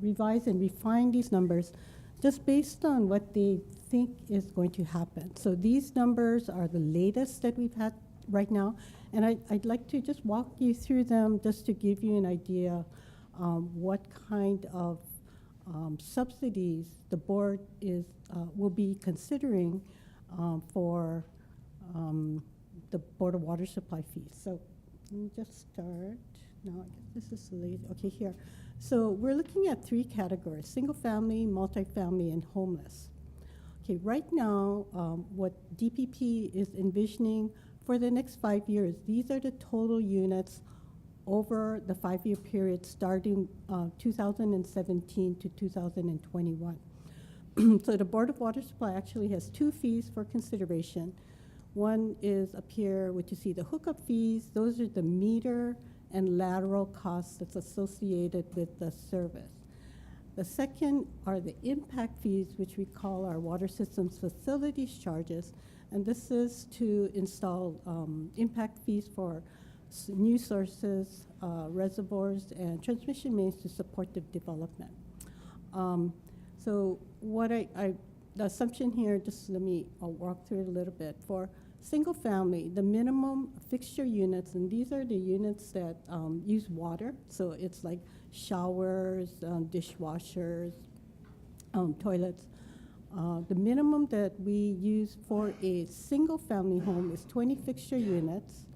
J: revise and refine these numbers just based on what they think is going to happen. So these numbers are the latest that we've had right now. And I'd like to just walk you through them just to give you an idea what kind of subsidies the board will be considering for the Board of Water Supply fees. So let me just start. No, I guess this is the latest. Okay, here. So we're looking at three categories: single family, multifamily, and homeless. Okay, right now, what DPP is envisioning for the next 5 years, these are the total units over the 5-year period starting 2017 to 2021. So the Board of Water Supply actually has two fees for consideration. One is up here, which you see the hookup fees. Those are the meter and lateral costs that's associated with the service. The second are the impact fees, which we call our water systems facilities charges. And this is to install impact fees for new sources, reservoirs, and transmission mains to support the development. So what the assumption here, just I'll walk through it a little bit. For single family, the minimum fixture units, and these are the units that use water. So it's like showers, dishwashers, toilets. The minimum that we use for a single family home is 20 fixture units,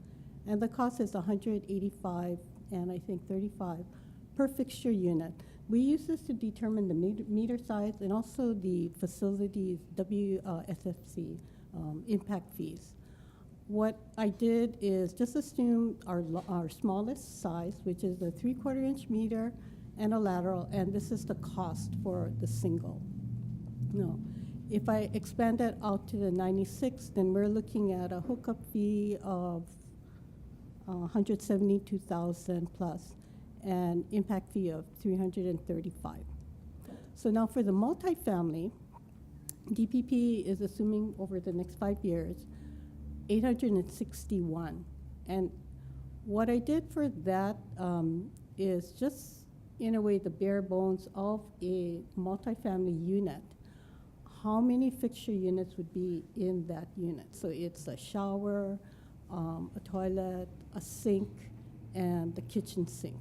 J: and the cost is $185 and I think $35 per fixture unit. We use this to determine the meter size and also the facilities WSFC impact fees. What I did is just assume our smallest size, which is a 3/4 inch meter and a lateral, and this is the cost for the single. No. If I expand that out to the 96, then we're looking at a hookup fee of $172,000 plus, and impact fee of $335. So now for the multifamily, DPP is assuming over the next 5 years, $861. And what I did for that is just, in a way, the bare bones of a multifamily unit. How many fixture units would be in that unit? So it's a shower, a toilet, a sink, and the kitchen sink.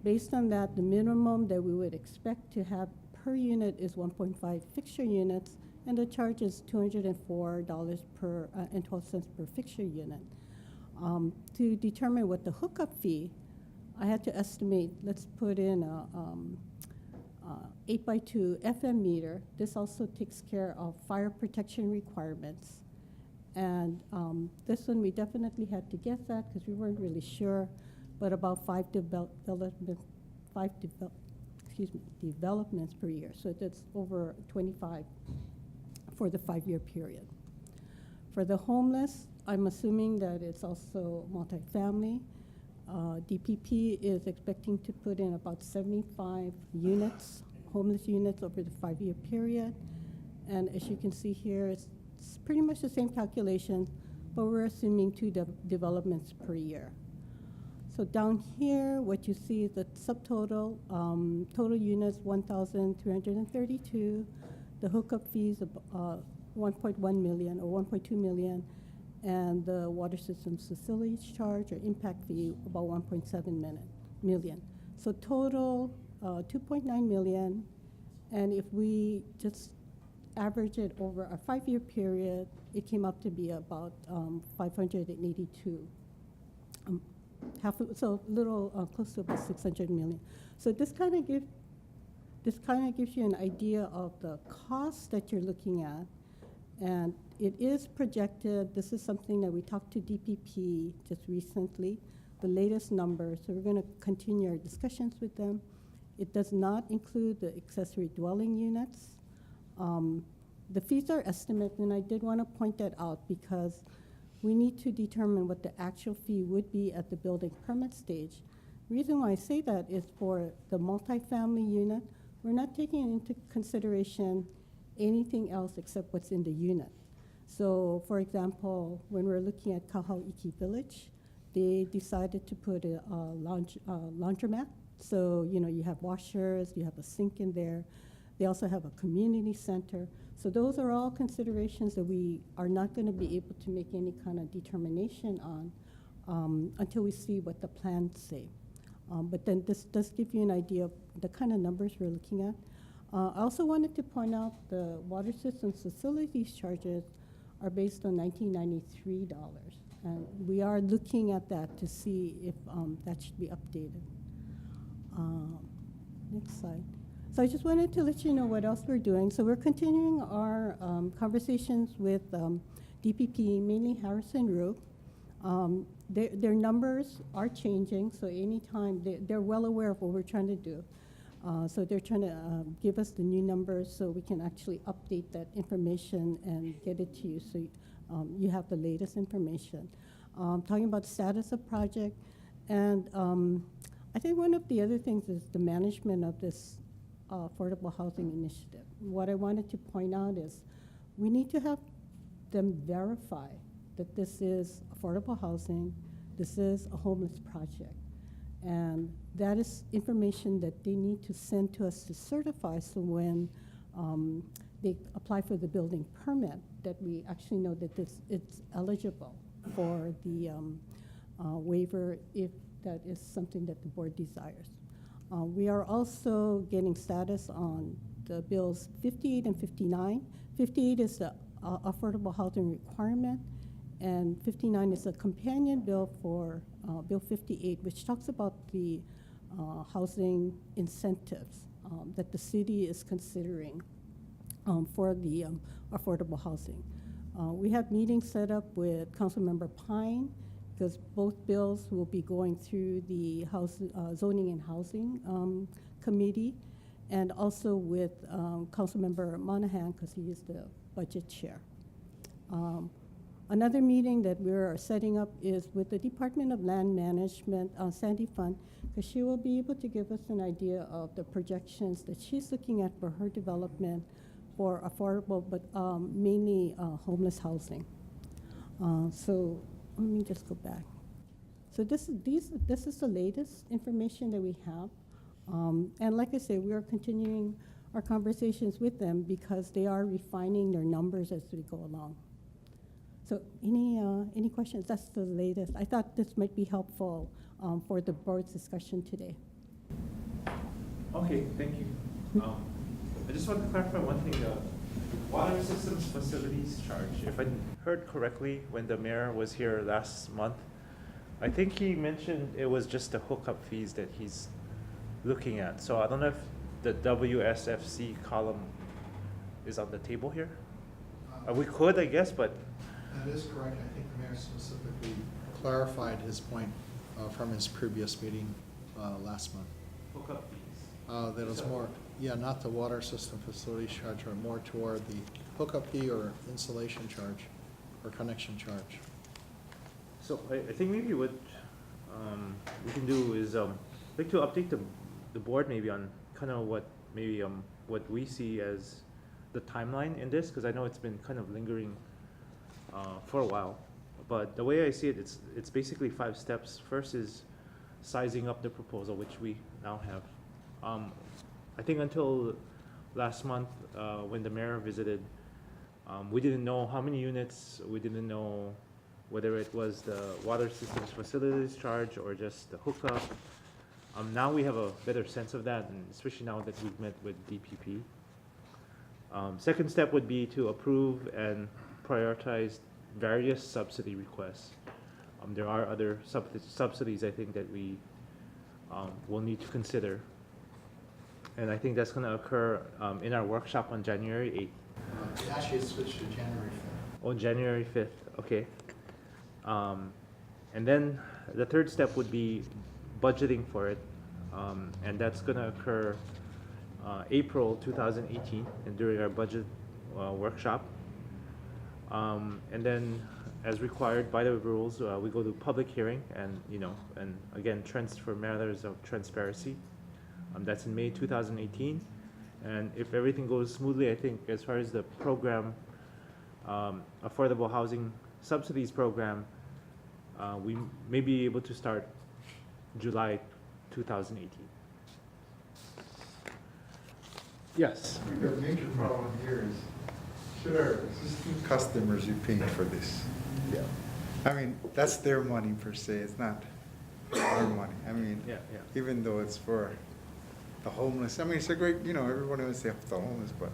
J: Based on that, the minimum that we would expect to have per unit is 1.5 fixture units, and the charge is $204 and 12 cents per fixture unit. To determine what the hookup fee, I had to estimate, let's put in a 8x2 FM meter. This also takes care of fire protection requirements. And this one we definitely had to guess at because we weren't really sure, but about five developments per year. So that's over 25 for the 5-year period. For the homeless, I'm assuming that it's also multifamily. DPP is expecting to put in about 75 units, homeless units over the 5-year period. And as you can see here, it's pretty much the same calculation, but we're assuming 2 developments per year. So down here, what you see is the subtotal, total units 1,332, the hookup fees 1.1 million or 1.2 million, and the water systems facilities charge or impact fee about 1.7 million. So total 2.9 million, and if we just average it over a 5-year period, it came up to be about 582. So a little close to about 600 million. So this kind of gives you an idea of the cost that you're looking at, and It is projected, this is something that we talked to DPP just recently, the latest numbers, so we're gonna continue our discussions with them. It does not include the accessory dwelling units. The fees are estimated, and I did wanna point that out because we need to determine what the actual fee would be at the building permit stage. The reason why I say that is for the multifamily unit, we're not taking into consideration anything else except what's in the unit. So, for example, when we're looking at Kahauiki Village, they decided to put a laundromat. So, you know, you have washers, you have a sink in there. They also have a community center. So those are all considerations that we are not going to be able to make any kind of determination on until we see what the plans say. But then this does give you an idea of the kind of numbers we're looking at. I also wanted to point out the water systems facilities charges are based on $1993. And we are looking at that to see if that should be updated. Next slide. So I just wanted to let you know what else we're doing. So we're continuing our conversations with DPP, mainly Harrison Roof. Their numbers are changing, so anytime, they're well aware of what we're trying to do. So they're trying to give us the new numbers so we can actually update that information and get it to you so you have the latest information. Talking about status of project, and I think one of the other things is the management of this affordable housing initiative. What I wanted to point out is we need to have them verify that this is affordable housing, this is a homeless project. And that is information that they need to send to us to certify, so when they apply for the building permit, that we actually know that it's eligible for the waiver if that is something that the board desires. We are also getting status on the bills 58 and 59. 58 is the affordable housing requirement, and 59 is a companion bill for Bill 58, which talks about the housing incentives that the city is considering for the affordable housing. We have meetings set up with Councilmember Pine, because both bills will be going through the Zoning and Housing Committee, and also with Councilmember Monahan, because he is the budget chair. Another meeting that we're setting up is with the Department of Land Management, Sandy Fund, because she will be able to give us an idea of the projections that she's looking at for her development for affordable, but mainly homeless housing. So let me just go back. So this is the latest information that we have. And like I say, we are continuing our conversations with them because they are refining their numbers as we go along. So any questions? That's the latest. I thought this might be helpful for the board's discussion today.
A: Okay, thank you. I just want to clarify one thing. Water systems facilities charge. If I heard correctly, when the mayor was here last month, I think he mentioned it was just the hookup fees that he's looking at. So I don't know if the WSFC column is on the table here. We could, I guess, but.
B: That is correct. I think the mayor specifically clarified his point from his previous meeting last month.
A: Hookup fees.
B: That was more, yeah, not the water system facility charge, or more toward the hookup fee or installation charge or connection charge.
A: So I think maybe what we can do is like to update the board maybe on kind of what maybe what we see as the timeline in this, because I know it's been kind of lingering for a while. But the way I see it, it's basically 5 steps. First is sizing up the proposal, which we now have. I think until last month when the mayor visited, we didn't know how many units, we didn't know whether it was the water systems facilities charge or just the hookup. Now we have a better sense of that, and especially now that we've met with DPP. Second step would be to approve and prioritize various subsidy requests. There are other subsidies I think that we will need to consider. And I think that's going to occur in our workshop on January 8th.
B: Actually, it's switched to January
A: Oh, January 5th, okay. And then the third step would be budgeting for it. And that's gonna occur April 2018 and during our budget workshop. And then as required by the rules, we go to public hearing and, and again, for matters of transparency. That's in May 2018. And if everything goes smoothly, I think as far as the program, affordable housing subsidies program, we may be able to start July 2018. Yes.
G: I think the major problem here is, should our existing customers be paying for this?
A: Yeah.
G: I mean, that's their money per se, it's not our money. I mean,
A: Yeah.
G: even though it's for the homeless, I mean, it's a great, everyone wants to help the homeless, but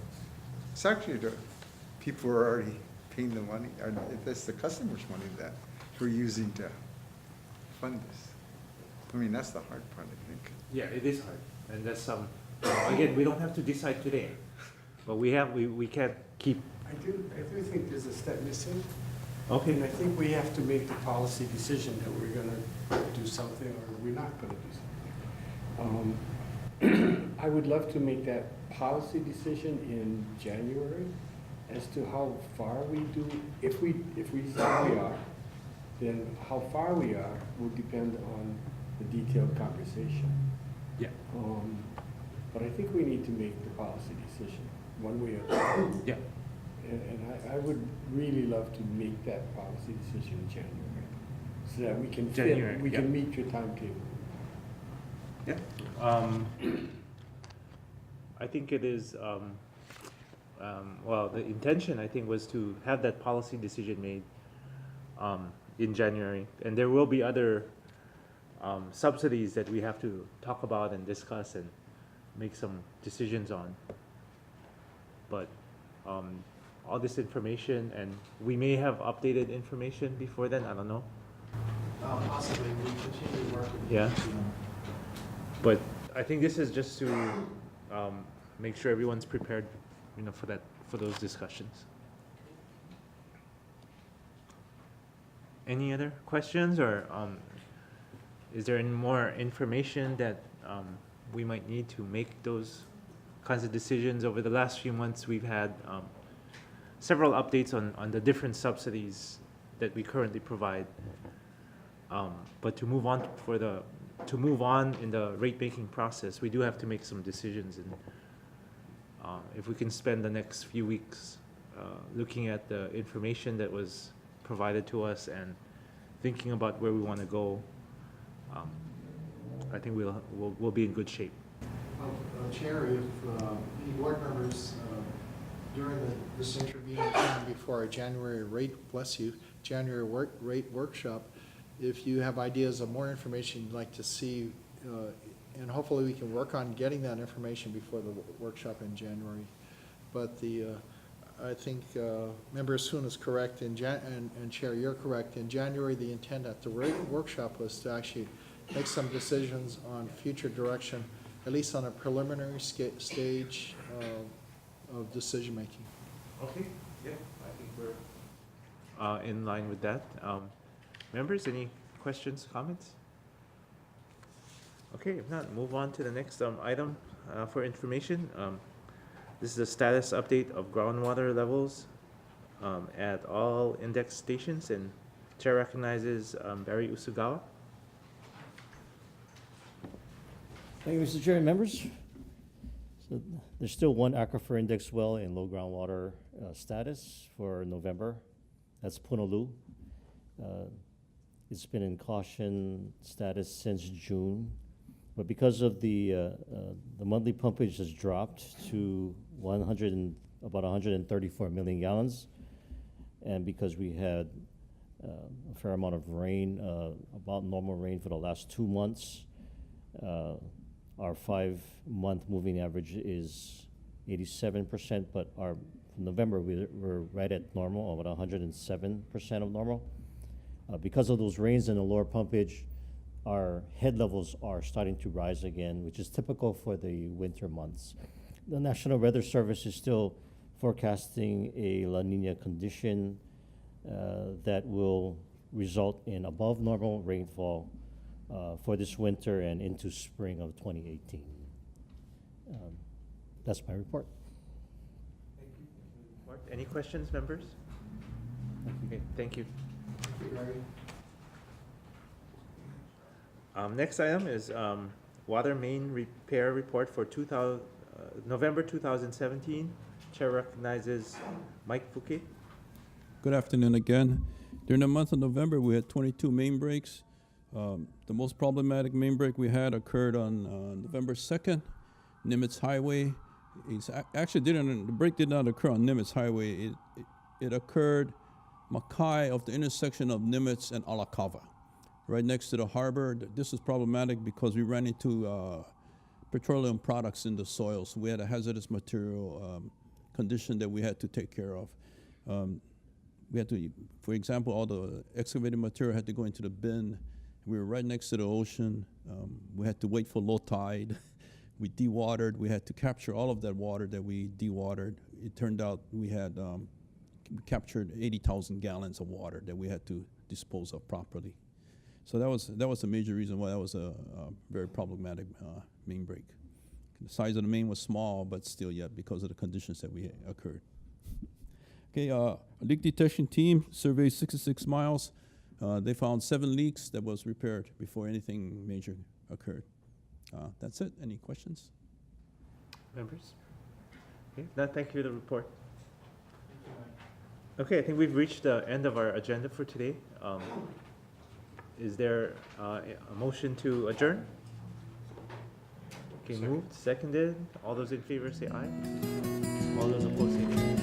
G: it's actually the people who are already paying the money, or it's the customers' money that we're using to fund this. I mean, that's the hard part, I think.
A: Yeah, it is hard. And that's again, we don't have to decide today, but we can't keep.
I: I do think there's a step missing.
A: Okay.
I: And I think we have to make the policy decision that we're gonna do something or we're not gonna do something. I would love to make that policy decision in January as to how far we do. If we say we are, then how far we are will depend on the detailed conversation.
A: Yeah.
I: But I think we need to make the policy decision one way or the other.
A: Yeah.
I: And I would really love to make that policy decision in January, so that we can
A: January,
I: we can meet your timetable.
A: Yeah. I think it is, well, the intention, I think, was to have that policy decision made in January. And there will be other subsidies that we have to talk about and discuss and make some decisions on. But all this information, and we may have updated information before then, I don't know.
B: Possibly, we continue working.
A: Yeah. But I think this is just to make sure everyone's prepared, for those discussions. Any other questions, or is there any more information that we might need to make those kinds of decisions? Over the last few months, we've had several updates on the different subsidies that we currently provide. But to move on in the rate making process, we do have to make some decisions, and if we can spend the next few weeks looking at the information that was provided to us and thinking about where we want to go, I think we'll be in good shape.
B: Chair, if any board members during this intervening time before our January rate workshop, if you have ideas of more information you'd like to see, and hopefully we can work on getting that information before the workshop in January. But I think Member Soon is correct, and Chair, you're correct. In January, the intent at the rate workshop was to actually make some decisions on future direction, at least on a preliminary stage of decision making.
A: Okay, yeah, I think we're in line with that. Members, any questions, comments? Okay, if not, move on to the next item for information. This is a status update of groundwater levels at all index stations, and Chair recognizes Barry Usugawa.
K: Thank you, Mr. Chair and members. So there's still one aquifer index well in low groundwater status for November. That's Honolulu. It's been in caution status since June, but because of the monthly pumpage has dropped to about 134 million gallons, and because we had a fair amount of rain, about normal rain for the last 2 months, our 5-month moving average is 87%, but for November we're right at normal, about 107% of normal. Because of those rains and the lower pumpage, our head levels are starting to rise again, which is typical for the winter months. The National Weather Service is still forecasting a La Nina condition that will result in above normal rainfall for this winter and into spring of 2018. That's my report.
A: Any questions, members? Okay, thank you. Next item is water main repair report for November 2017. Chair recognizes Mike Fouquet.
D: Good afternoon again. During the month of November, we had 22 main breaks. The most problematic main break we had occurred on November 2nd, Nimitz Highway. The break did not occur on Nimitz Highway. It occurred Mackay of the intersection of Nimitz and Alakava, right next to the harbor. This was problematic because we ran into petroleum products in the soil, so we had a hazardous material condition that we had to take care of. We had to, for example, all the excavated material had to go into the bin. We were right next to the ocean. We had to wait for low tide. We dewatered. We had to capture all of that water that we dewatered. It turned out we had we captured 80,000 gallons of water that we had to dispose of properly. So that was a major reason why that was a very problematic main break. The size of the main was small, but still yet because of the conditions that we occurred. Okay, a leak detection team surveyed 66 miles. They found 7 leaks that was repaired before anything major occurred. That's it. Any questions?
A: Members? Okay, now thank you for the report. Okay, I think we've reached the end of our agenda for today. Is there a motion to adjourn? Okay, moved, seconded. All those in favor say aye. All those opposed say nay.